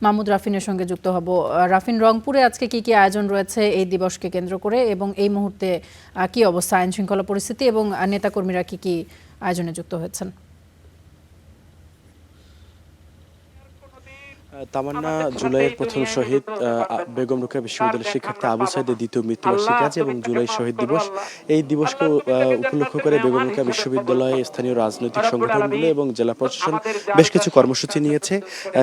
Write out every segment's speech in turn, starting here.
মাহমুদ রাফিনের সঙ্গে যুক্ত হব। রাফিন, রংপুরে আজকে কি আয়োজন রয়েছে এই দিবসকে কেন্দ্র করে এবং এই মুহূর্তে কি অবস্থা আইন শৃঙ্খলা পরিস্থিতি এবং নেতাকর্মীরা কি আয়োজনে যুক্ত হয়েছেন? তামান্না জুলাইয়ের প্রথম শহীদ বেগম রোকেয়া বিশ্ববিদ্যালয়ের শিক্ষার্থী আবু সাইদের দ্বিতীয় মৃত্যুবার্ষিকী আছে এবং জুলাই শহীদ দিবস। এই দিবসকে উপলক্ষ করে বেগম রোকেয়া বিশ্ববিদ্যালয়ে স্থানীয় রাজনৈতিক সংগঠনগুলো এবং জেলা প্রশাসন বেশ কিছু কর্মসূচি নিয়েছে।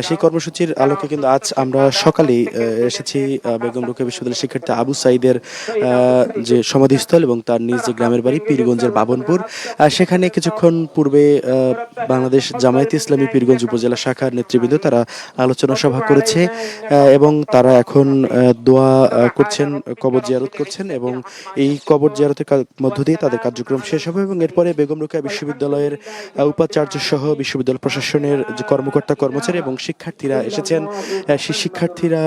সেই কর্মসূচির আলোকে কিন্তু আজ আমরা সকালেই এসেছি বেগম রোকেয়া বিশ্ববিদ্যালয়ের শিক্ষার্থী আবু সাইদের যে সমাধিস্থল এবং তার নিজ যে গ্রামের বাড়ি পীরগঞ্জের বাবনপুর, সেখানে কিছুক্ষণ পূর্বে বাংলাদেশ জামায়াতে ইসলামী পীরগঞ্জ উপজেলা শাখার নেতৃবৃন্দ তারা আলোচনা সভা করেছে এবং তারা এখন দোয়া করছেন, কবর জিয়ারত করছেন এবং এই কবর জিয়ারতের মধ্য দিয়ে তাদের কার্যক্রম শেষ হবে এবং এরপরে বেগম রোকেয়া বিশ্ববিদ্যালয়ের উপাচার্য সহ বিশ্ববিদ্যালয় প্রশাসনের যে কর্মকর্তা কর্মচারী এবং শিক্ষার্থীরা এসেছেন, সেই শিক্ষার্থীরা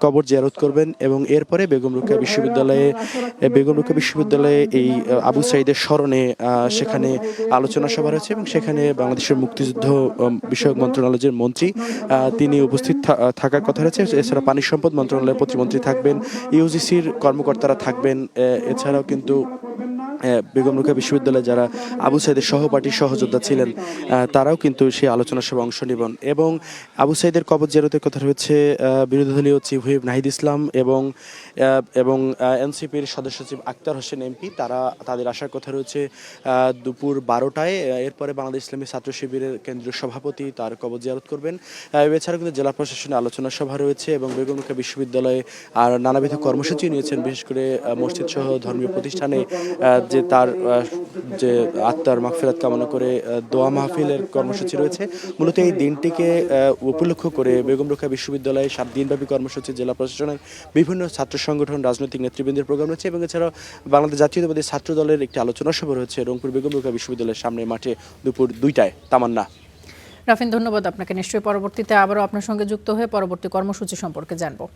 কবর জিয়ারত করবেন এবং এরপরে বেগম রোকেয়া বিশ্ববিদ্যালয়ে এই আবু সাইদের স্মরণে সেখানে আলোচনা সভা রয়েছে এবং সেখানে বাংলাদেশের মুক্তিযুদ্ধ বিষয়ক মন্ত্রণালয়ের মন্ত্রী তিনি উপস্থিত থাকার কথা রয়েছে। এছাড়া পানি সম্পদ মন্ত্রণালয়ের প্রতিমন্ত্রী থাকবেন, ইউজিসির কর্মকর্তারা থাকবেন। এছাড়াও কিন্তু বেগম রোকেয়া বিশ্ববিদ্যালয়ে যারা আবু সাইদের সহপাঠী সহযোদ্ধা ছিলেন তারাও কিন্তু সেই আলোচনা সভায় অংশ নেবেন এবং আবু সাইদের কবর জিয়ারতের কথা রয়েছে বিরোধী দলীয় চিফ হুইপ নাহিদ ইসলাম এবং এনসিপির সদস্য সচিব আক্তার হোসেন এমপি, তাদের আসার কথা রয়েছে দুপুর 12টায়। এরপরে বাংলাদেশ ইসলামী ছাত্র শিবিরের কেন্দ্রীয় সভাপতি তার কবর জিয়ারত করবেন। এছাড়াও কিন্তু জেলা প্রশাসনের আলোচনা সভা রয়েছে এবং বেগম রোকেয়া বিশ্ববিদ্যালয়ে আর নানাবিধ কর্মসূচি নিয়েছেন, বিশেষ করে মসজিদ সহ ধর্মীয় প্রতিষ্ঠানে যে তার যে আত্মার মাগফিরাত কামনা করে দোয়া মাহফিলের কর্মসূচি রয়েছে। মূলত এই দিনটিকে উপলক্ষ করে বেগম রোকেয়া বিশ্ববিদ্যালয়ে 7 দিনব্যাপী কর্মসূচি, জেলা প্রশাসনের বিভিন্ন ছাত্র সংগঠন, রাজনৈতিক নেতৃবৃন্দের প্রোগ্রাম রয়েছে এবং এছাড়াও বাংলাদেশ জাতীয়তাবাদী ছাত্র দলের একটি আলোচনা সভা রয়েছে রংপুর বেগম রোকেয়া বিশ্ববিদ্যালয়ের সামনে মাঠে দুপুর 2টায়। তামান্না। রাফিন, ধন্যবাদ আপনাকে। নিশ্চয়ই পরবর্তীতে আবারও আপনার সঙ্গে যুক্ত হয়ে পরবর্তী কর্মসূচি সম্পর্কে জানবো।